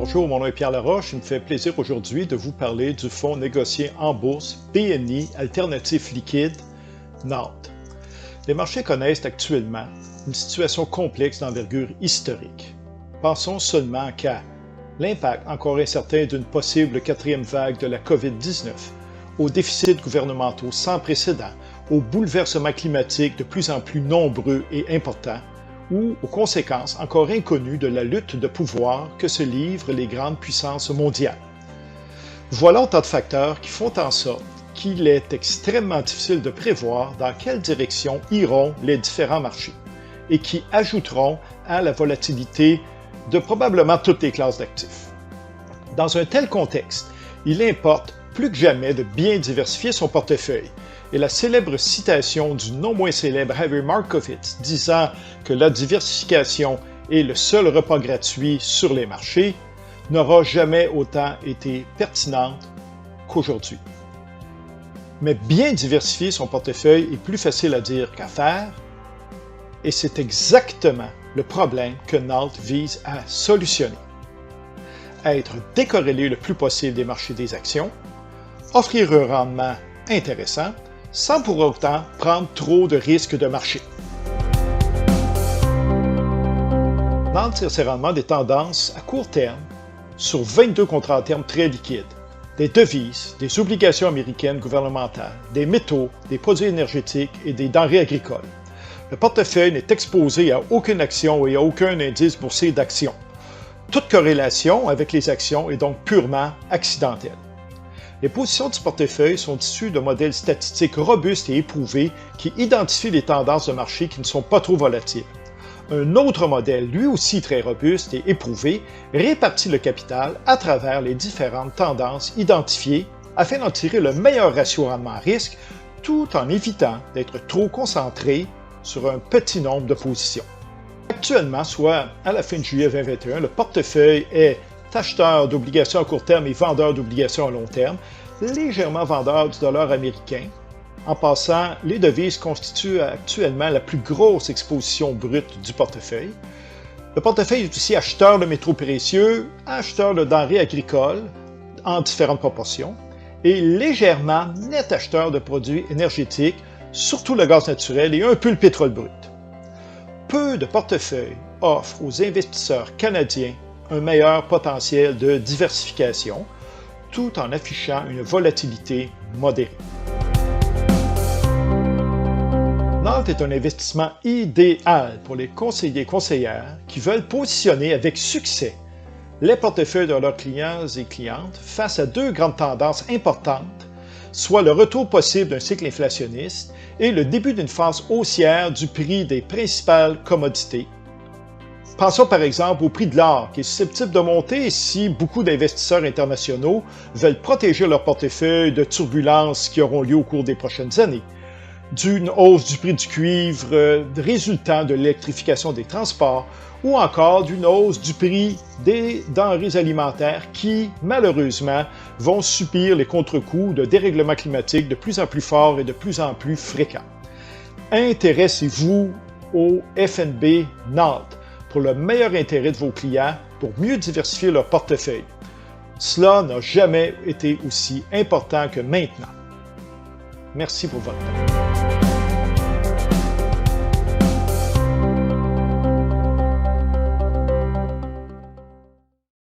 Bonjour, mon nom est Pierre Laroche. Il me fait plaisir aujourd'hui de vous parler du fonds négocié en bourse BNI Alternatif Liquide, NALT. Les marchés connaissent actuellement une situation complexe d'envergure historique. Pensons seulement qu'à l'impact encore incertain d'une possible quatrième vague de la COVID-19, aux déficits gouvernementaux sans précédent, aux bouleversements climatiques de plus en plus nombreux et importants, ou aux conséquences encore inconnues de la lutte de pouvoir que se livrent les grandes puissances mondiales. Voilà autant de facteurs qui font en sorte qu'il est extrêmement difficile de prévoir dans quelle direction iront les différents marchés et qui ajouteront à la volatilité de probablement toutes les classes d'actifs. Dans un tel contexte, il importe plus que jamais de bien diversifier son portefeuille. Et la célèbre citation du non moins célèbre Harry Markowitz disant que la diversification est le seul repas gratuit sur les marchés n'aura jamais autant été pertinente qu'aujourd'hui. Mais bien diversifier son portefeuille est plus facile à dire qu'à faire, et c'est exactement le problème que NALT vise à solutionner. Être décorrélé le plus possible des marchés des actions, offrir un rendement intéressant, sans pour autant prendre trop de risques de marché. NALT tire ses rendements des tendances à court terme sur 22 contrats à terme très liquides, des devises, des obligations américaines gouvernementales, des métaux, des produits énergétiques et des denrées agricoles. Le portefeuille n'est exposé à aucune action et à aucun indice boursier d'action. Toute corrélation avec les actions est donc purement accidentelle. Les positions du portefeuille sont issues de modèles statistiques robustes et éprouvés qui identifient les tendances de marché qui ne sont pas trop volatiles. Un autre modèle, lui aussi très robuste et éprouvé, répartit le capital à travers les différentes tendances identifiées afin d'en tirer le meilleur ratio rendement-risque tout en évitant d'être trop concentré sur un petit nombre de positions. Actuellement, soit à la fin de juillet 2021, le portefeuille est acheteur d'obligations à court terme et vendeur d'obligations à long terme, légèrement vendeur du dollar américain. En passant, les devises constituent actuellement la plus grosse exposition brute du portefeuille. Le portefeuille est aussi acheteur de métaux précieux, acheteur de denrées agricoles en différentes proportions et légèrement net acheteur de produits énergétiques, surtout le gaz naturel et un peu le pétrole brut. Peu de portefeuilles offrent aux investisseurs canadiens un meilleur potentiel de diversification, tout en affichant une volatilité modérée. NALT est un investissement idéal pour les conseillers et conseillères qui veulent positionner avec succès les portefeuilles de leurs clients et clientes face à deux grandes tendances importantes, soit le retour possible d'un cycle inflationniste et le début d'une phase haussière du prix des principales commodités. Pensons par exemple au prix de l'or, qui est susceptible de monter si beaucoup d'investisseurs internationaux veulent protéger leur portefeuille de turbulences qui auront lieu au cours des prochaines années, d'une hausse du prix du cuivre résultant de l'électrification des transports, ou encore d'une hausse du prix des denrées alimentaires qui, malheureusement, vont subir les contre-coups de dérèglements climatiques de plus en plus forts et de plus en plus fréquents. Intéressez-vous au FNB NALT pour le meilleur intérêt de vos clients, pour mieux diversifier leur portefeuille. Cela n'a jamais été aussi important que maintenant. Merci pour votre temps.